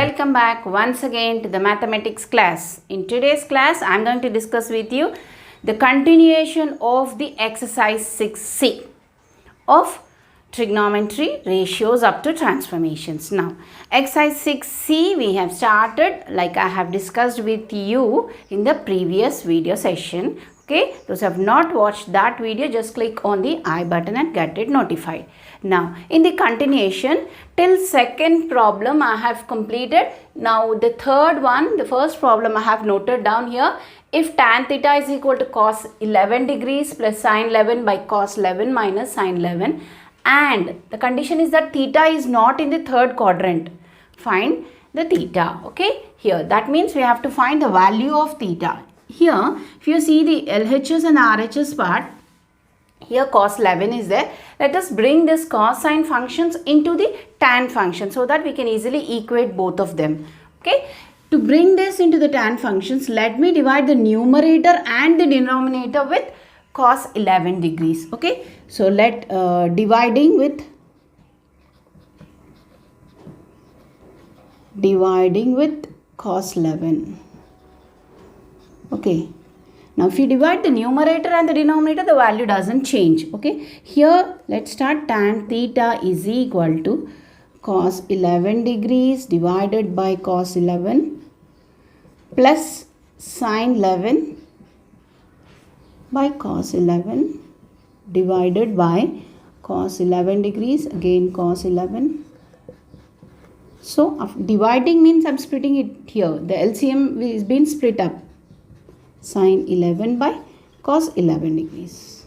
welcome back once again to the mathematics class. In today's class, I am going to discuss with you the continuation of the exercise 6C of trigonometry ratios up to transformations. Now, exercise 6C we have started like I have discussed with you in the previous video session. Okay, those who have not watched that video, just click on the I button and get it notified. Now, in the continuation, till second problem I have completed. Now, the third one, the first problem I have noted down here. If tan theta is equal to cos 11 degrees plus sin 11 by cos 11 minus sin 11, and the condition is that theta is not in the third quadrant, find the theta. Okay, here that means we have to find the value of theta. Here, if you see the LHS and RHS part, here cos 11 is there. Let us bring this cosine functions into the tan function so that we can easily equate both of them. Okay. To bring this into the tan functions, let me divide the numerator and the denominator with cos 11 degrees. Okay. So, let dividing with cos 11. Okay. Now, if you divide the numerator and the denominator, the value doesn't change. Okay. Here, let's start. Tan theta is equal to cos 11 degrees divided by cos 11 plus sin 11 by cos 11 divided by cos 11 degrees, again cos 11. So, dividing means I am splitting it here. The LCM is being split up. Sin 11 by cos 11 degrees.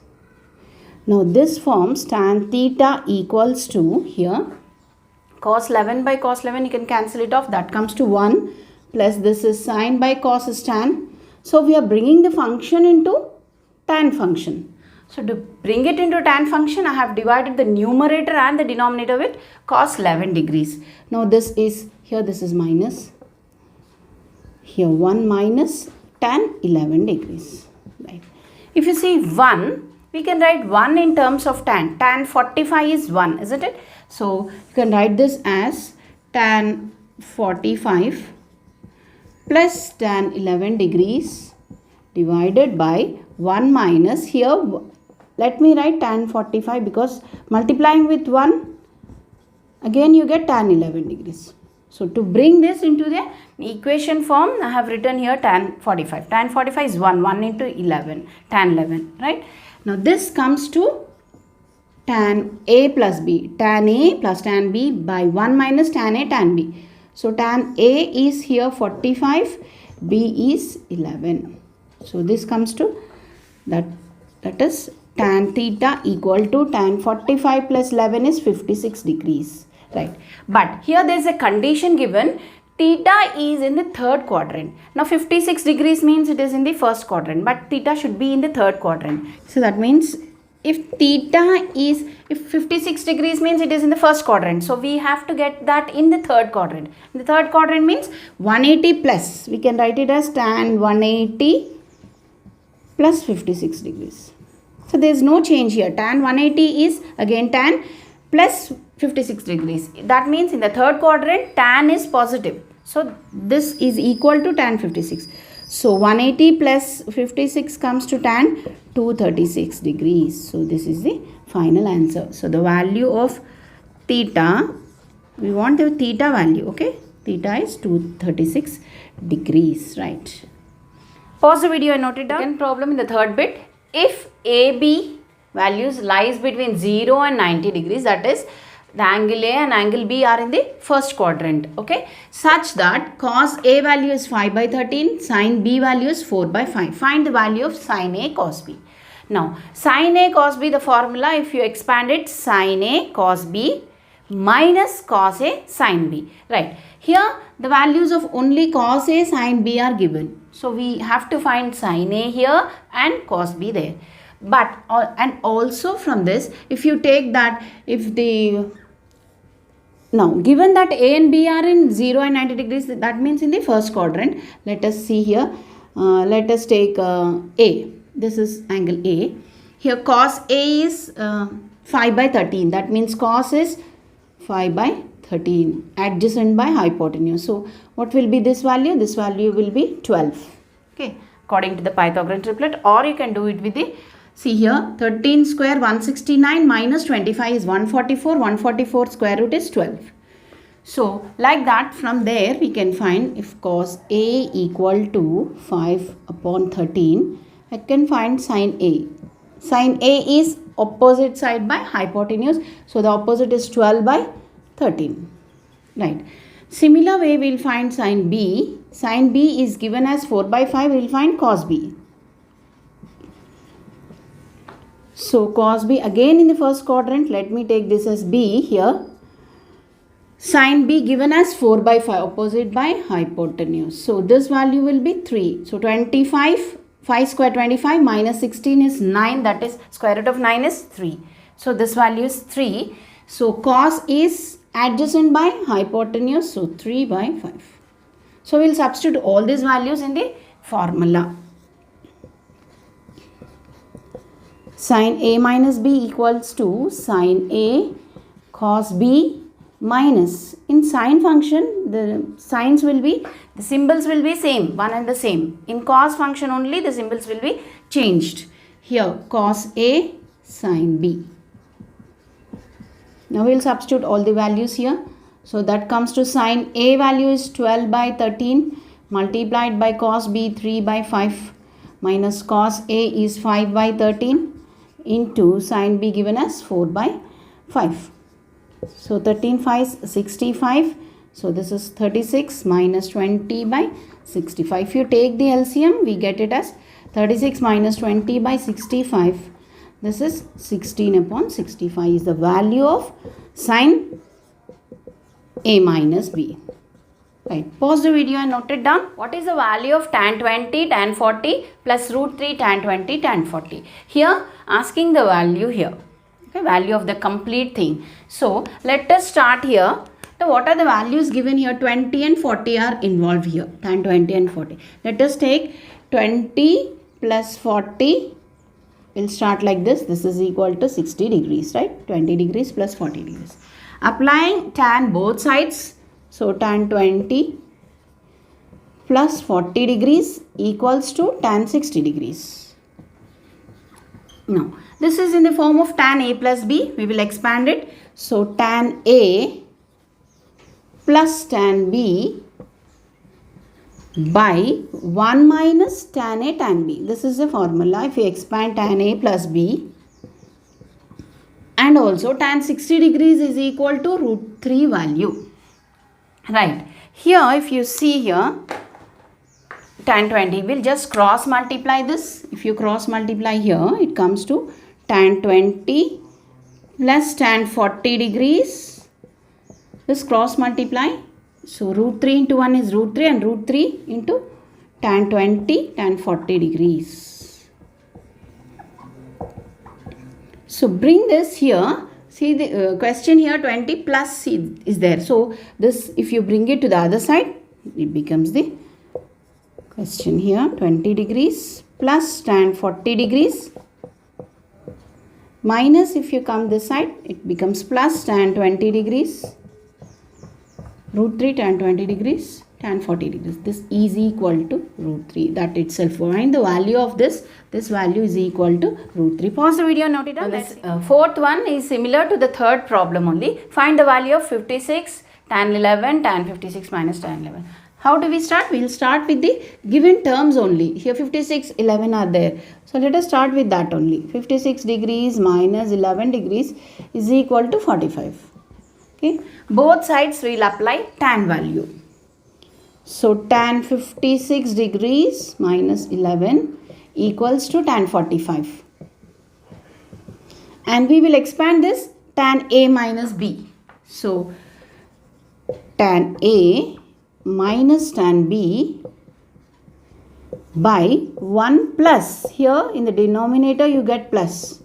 Now, this forms tan theta equals to, here, cos 11 by cos 11, you can cancel it off. That comes to 1 plus this is sin by cos is tan. So, we are bringing the function into tan function. So, to bring it into tan function, I have divided the numerator and the denominator with cos 11 degrees. Now, this is, here this is minus, here 1 minus tan 11 degrees. Right. If you see 1, we can write 1 in terms of tan. Tan 45 is 1, isn't it? So, you can write this as tan 45 plus tan 11 degrees divided by 1 minus, here let me write tan 45 because multiplying with 1, again you get tan 11 degrees. So, to bring this into the equation form, I have written here tan 45. Tan 45 is 1 into 11, tan 11, right? Now, this comes to tan A plus B, tan A plus tan B by 1 minus tan A, tan B. So, tan A is here 45, B is 11. So, this comes to that is tan theta equal to tan 45 plus 11 is 56 degrees. Right. But here there is a condition given, theta is in the third quadrant. Now 56 degrees means it is in the first quadrant, but theta should be in the third quadrant. So that means if 56 degrees means it is in the first quadrant. So we have to get that in the third quadrant. In the third quadrant means 180 plus, we can write it as tan 180 plus 56 degrees. So there is no change here. Tan 180 is again tan plus 56 degrees. That means in the third quadrant tan is positive. So this is equal to tan 56. So 180 plus 56 comes to tan 236 degrees. So this is the final answer. So the value of theta, we want the theta value. Okay. Theta is 236 degrees. Right. Pause the video and note it down. Second problem in the third bit. If AB values lies between 0 and 90 degrees, that is the angle A and angle B are in the first quadrant, okay, such that cos A value is 5 by 13, sin B value is 4 by 5. Find the value of sin A cos B. Now, sin A cos B, the formula, if you expand it, sin A cos B minus cos A sin B, right. Here, the values of only cos A sin B are given. So, we have to find sin A here and cos B there. But, and also from this, if you take that, now, given that A and B are in 0 and 90 degrees, that means in the first quadrant. Let us see here. Let us take A. This is angle A. Here cos A is 5 by 13. That means cos is 5 by 13 adjacent by hypotenuse. So what will be this value? This value will be 12. Okay, according to the Pythagorean triplet, or you can do it with the, see here, 13 square 169 minus 25 is 144. 144 square root is 12. So like that, from there we can find if cos A equal to 5 upon 13, I can find sin A. Sin A is opposite side by hypotenuse. So the opposite is 12 by 13. Right. Similar way we will find sin B. Sin B is given as 4 by 5. We will find cos B. So cos B again in the first quadrant. Let me take this as B here. Sin B given as 4 by 5, opposite by hypotenuse. So this value will be 3. So 25, 5 square 25 minus 16 is 9. That is square root of 9 is 3. So this value is 3. So cos is adjacent by hypotenuse. So 3 by 5. So we will substitute all these values in the formula. Sin A minus B equals to sin A cos B minus, in sine function the signs will be, the symbols will be same, one and the same. In cos function only the symbols will be changed. Here cos A sin B. Now we will substitute all the values here. So that comes to sin A value is 12 by 13 multiplied by cos B 3 by 5 minus cos A is 5 by 13 into sin B given as 4 by 5. So 13 5 is 65. So this is 36 minus 20 by 65. If you take the LCM, we get it as 36 minus 20 by 65. This is 16 upon 65 is the value of sin A minus B. Right. Pause the video and note it down. What is the value of tan 20, tan 40 plus root 3 tan 20, tan 40? Here asking the value here. Okay, value of the complete thing. So let us start here. So what are the values given here? 20 and 40 are involved here. Tan 20 and 40. Let us take 20 plus 40. We'll start like this. This is equal to 60 degrees, right? 20 degrees plus 40 degrees. Applying tan both sides. So tan 20 plus 40 degrees equals to tan 60 degrees. Now this is in the form of tan A plus B. We will expand it. So tan A plus tan B by 1 minus tan A tan B. This is the formula. If we expand tan A plus B, and also tan 60 degrees is equal to root 3 value. Right. Here if you see here tan 20, we'll just cross multiply this. If you cross multiply here, it comes to tan 20 plus tan 40 degrees. This cross multiply. So root 3 into 1 is root 3 and root 3 into tan 20 tan 40 degrees. So bring this here. See the question here 20 plus C is there. So this, if you bring it to the other side, it becomes the question here 20 degrees plus tan 40 degrees minus, if you come this side, it becomes plus tan 20 degrees root 3 tan 20 degrees tan 40 degrees. This is equal to root 3. That itself, find the value of this. This value is equal to root 3. Pause the video, note it down. This fourth one is similar to the third problem only. Find the value of 56 tan 11 tan 56 minus tan 11. How do we start? We will start with the given terms only. Here 56, 11 are there. So let us start with that only. 56 degrees minus 11 degrees is equal to 45. Okay. Both sides we will apply tan value. So tan 56 degrees minus 11 equals to tan 45. And we will expand this tan A minus B. So tan A minus tan B by 1 plus. Here in the denominator you get plus.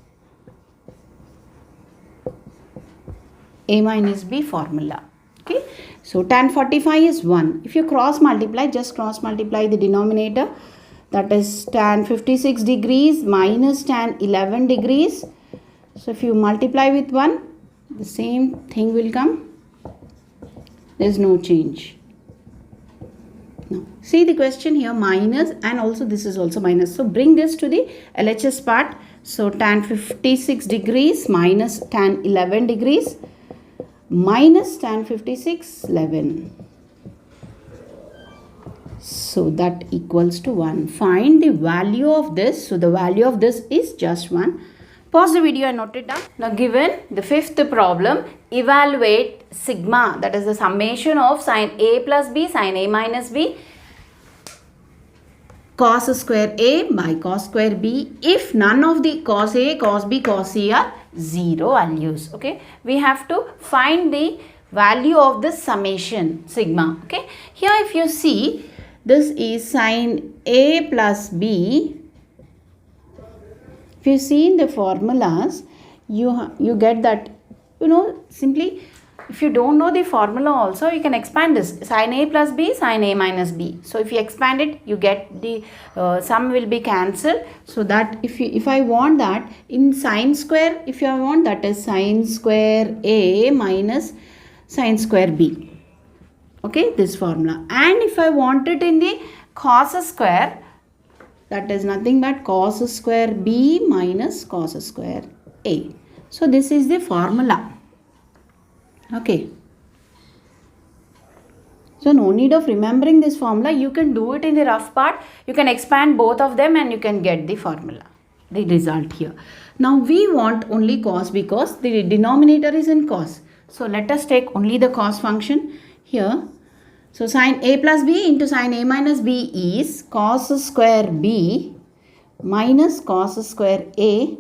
A minus B formula. Okay. So tan 45 is 1. If you cross multiply, just cross multiply the denominator. That is tan 56 degrees minus tan 11 degrees. So if you multiply with 1, the same thing will come. There is no change. Now, see the question here, minus, and also this is also minus. So, bring this to the LHS part. So, tan 56 degrees minus tan 11 degrees minus tan 56, 11. So, that equals to 1. Find the value of this. So, the value of this is just 1. Pause the video and note it down. Now, given the fifth problem, evaluate sigma, that is the summation of sin A plus B, sin A minus B, cos square A by cos square B if none of the cos A, cos B, cos C are 0 values. Okay, we have to find the value of this summation sigma. Okay, here if you see, this is sin A plus B. If you see in the formulas, you get that, simply if you don't know the formula also, you can expand this. Sin A plus B, sin A minus B. So, if you expand it, you get the sum will be cancelled. So, that if I want that in sin square, if I want that is sin square A minus sin square B. Okay, this formula. And if I want it in the cos square, that is nothing but cos square B minus cos square A. So, this is the formula. Okay. So, no need of remembering this formula. You can do it in the rough part. You can expand both of them and you can get the formula, the result here. Now, we want only cos because the denominator is in cos. So, let us take only the cos function here. So, sin A plus B into sin A minus B is cos square B minus cos square A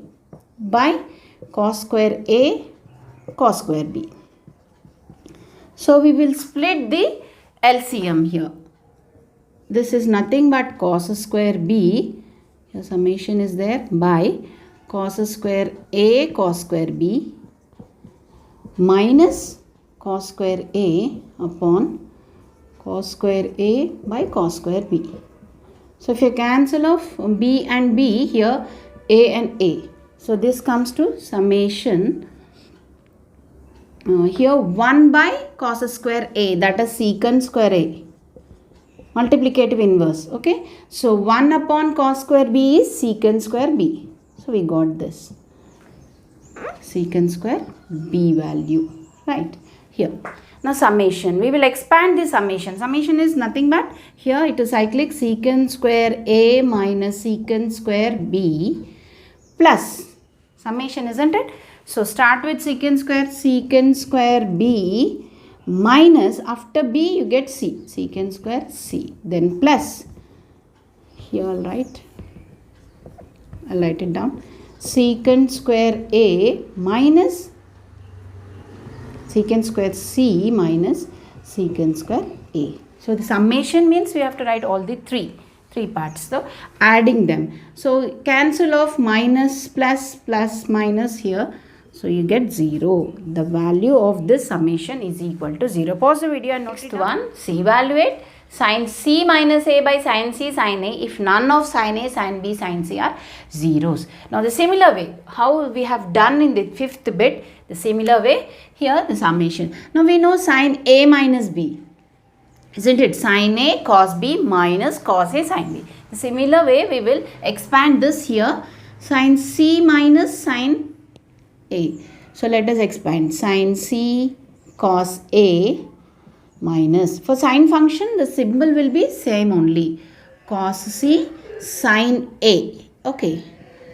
by cos square A cos square B. So, we will split the LCM here. This is nothing but cos square B, your summation is there, by cos square A cos square B minus cos square A upon cos square A by cos square B. So, if you cancel off B and B here, A and A. So, this comes to summation here 1 by cos square A, that is secant square A, multiplicative inverse. Okay. So, 1 upon cos square B is secant square B. So, we got this secant square B value, right, here. Now, summation, we will expand the summation. Summation is nothing but, here it is cyclic secant square A minus secant square B plus summation, isn't it? So, start with secant square B minus, after B you get C, secant square C, then plus, here I'll write it down, secant square A minus secant square C minus secant square A. So, the summation means we have to write all the three parts, so adding them. So, cancel off minus plus plus minus here. So, you get 0. The value of this summation is equal to 0. Pause the video and note it down. Next one, C evaluate sin C minus A by sin C sin A if none of sin A, sin B, sin C are zeros. Now, the similar way, how we have done in the fifth bit, the similar way, here the summation. Now, we know sin A minus B, isn't it? Sin A cos B minus cos A sin B. The similar way, we will expand this here, sin C minus sin A. So, let us expand sin C cos A minus, for sine function the symbol will be same only, cos C sin A. Okay.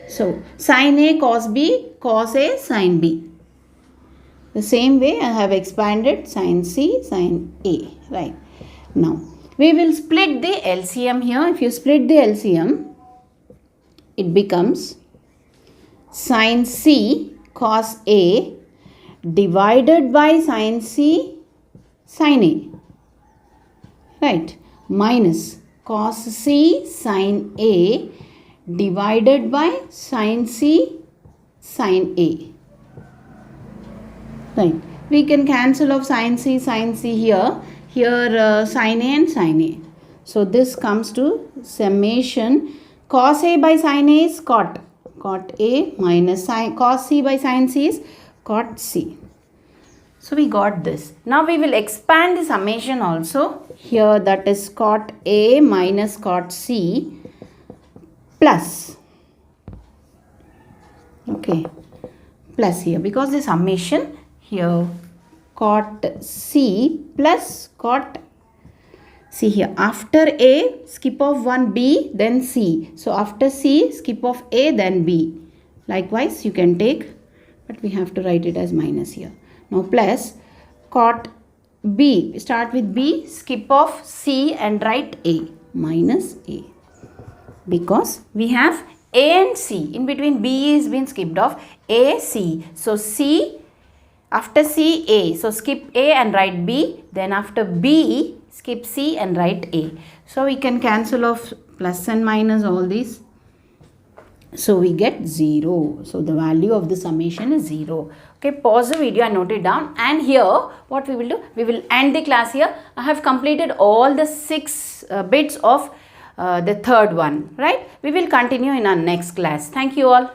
So, sin A cos B cos A sin B. The same way I have expanded sin C sin A, right. Now, we will split the LCM here. If you split the LCM, it becomes sin C cos A divided by sin C sin A, right, minus cos C sin A divided by sin C sin A, right. We can cancel off sin C here, sin A and sin A. So, this comes to summation cos A by sin A is cot A minus cos C by sin C is cot C. So we got this. Now we will expand the summation also. Here that is cot A minus cot C plus, okay, plus here, because the summation here cot C plus cot, see here, after A skip off one B then C. So after C skip off A then B. Likewise you can take, but we have to write it as minus here. Now plus cot B, start with B, skip off C and write A, minus A. Because we have A and C, in between B is been skipped off, A, C. So C, after C, A. So skip A and write B, then after B, skip C and write A. So we can cancel off plus and minus all these. So we get 0. So the value of the summation is 0. Okay, pause the video and note it down. And here what we will do, we will end the class here. I have completed all the 6 bits of the third one, right? We will continue in our next class. Thank you all.